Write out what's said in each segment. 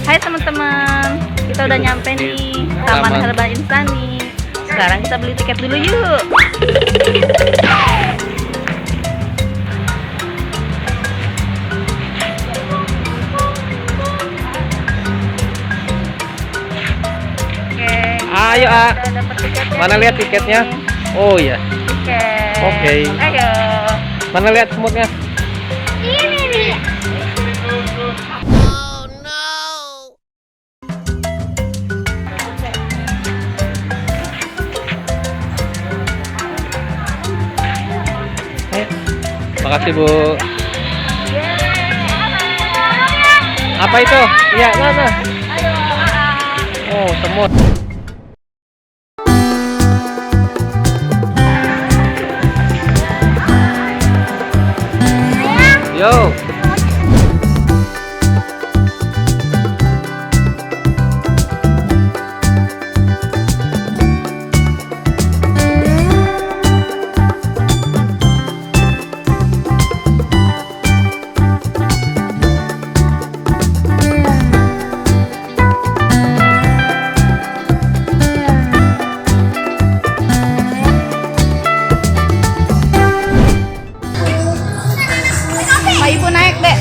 Hai teman-teman, kita udah nyampe nih Taman Herbal Insani. Sekarang kita beli tiket dulu yuk. Oke, Ayo, udah dapet tiketnya. Mana lihat tiketnya? Oh iya. Tiket. Oke. Ayo. Mana lihat semutnya? Ini nih. Makasih Bu. Apa itu? Iya, mana? Oh, semut. Yo. Ibu naik deh.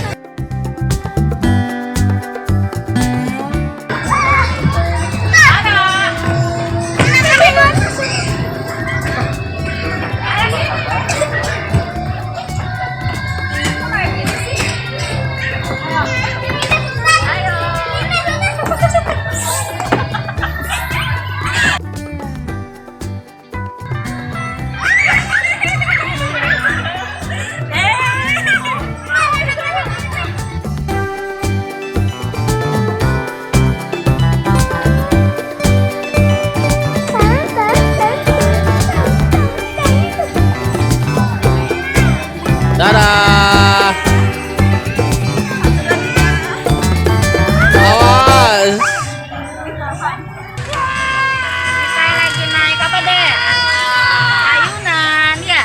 Dadah. Awas. Kita lagi naik apa deh? Ayunan ya.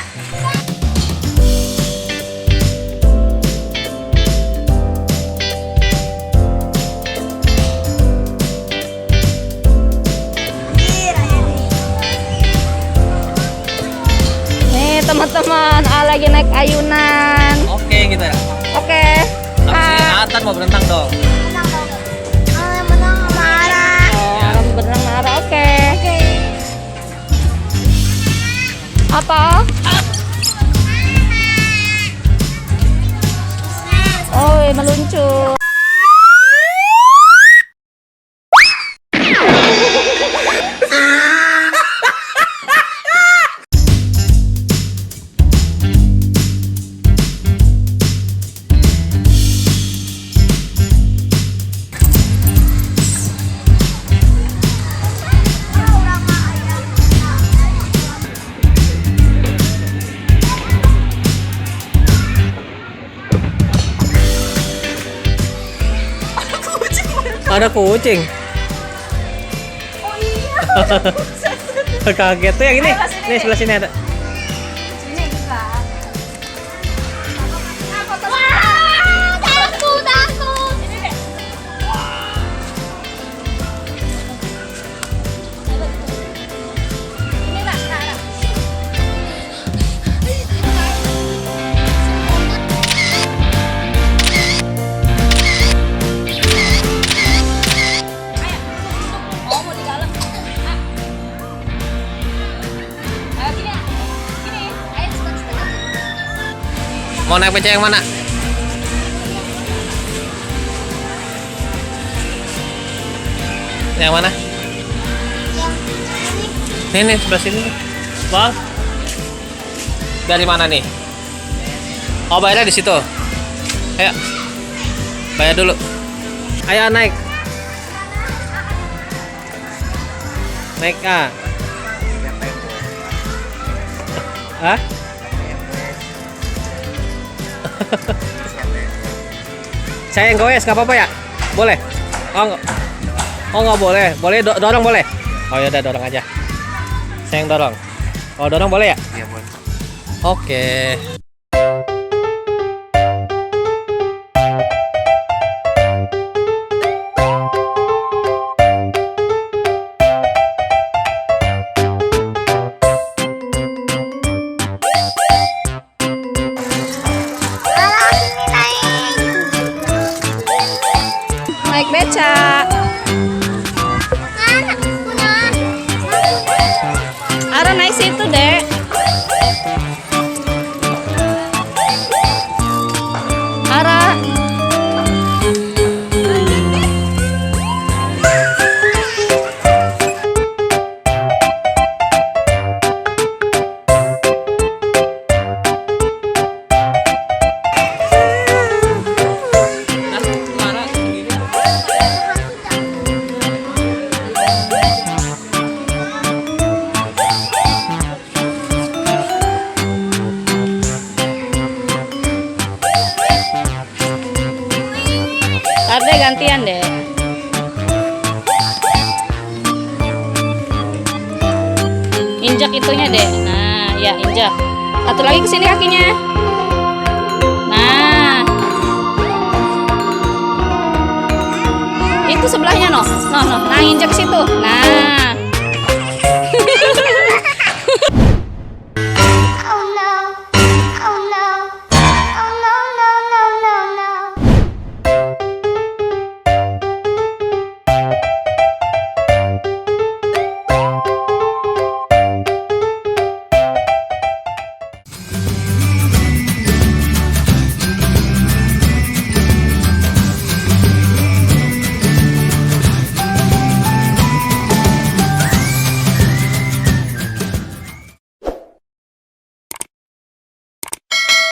Nih teman-teman, lagi naik ayunan. Oke gitu ya. Oke. Tapi Atan mau berenang dong. Orang berenang marah. Oke. Apa? Oh, meluncur. Ada kucing. Oh iya. Kaget tuh yang ini. Nih sebelah sini ada. Ini bukan. Wah, takut. Ini deh. Ini enggak. Mau naik becak yang mana? Yang mana? Nih sebelah sini. Bang. Dari mana nih? Oh, bayarnya di situ. Ayo. Bayar dulu. Ayo naik. Naik ah. Hah? Saya yang goes, nggak apa-apa ya? Boleh? Oh nggak boleh. Boleh dorong boleh? Oh ya udah dorong aja. Saya yang dorong. Oh dorong boleh ya? Iya boleh. Oke. beca. Ara naik situ, Dek. Ara. Ade gantian deh. Injak itunya deh. Nah, ya injak. Satu lagi ke sini kakinya. Nah. Itu sebelahnya noh. Nah, injak situ. Nah.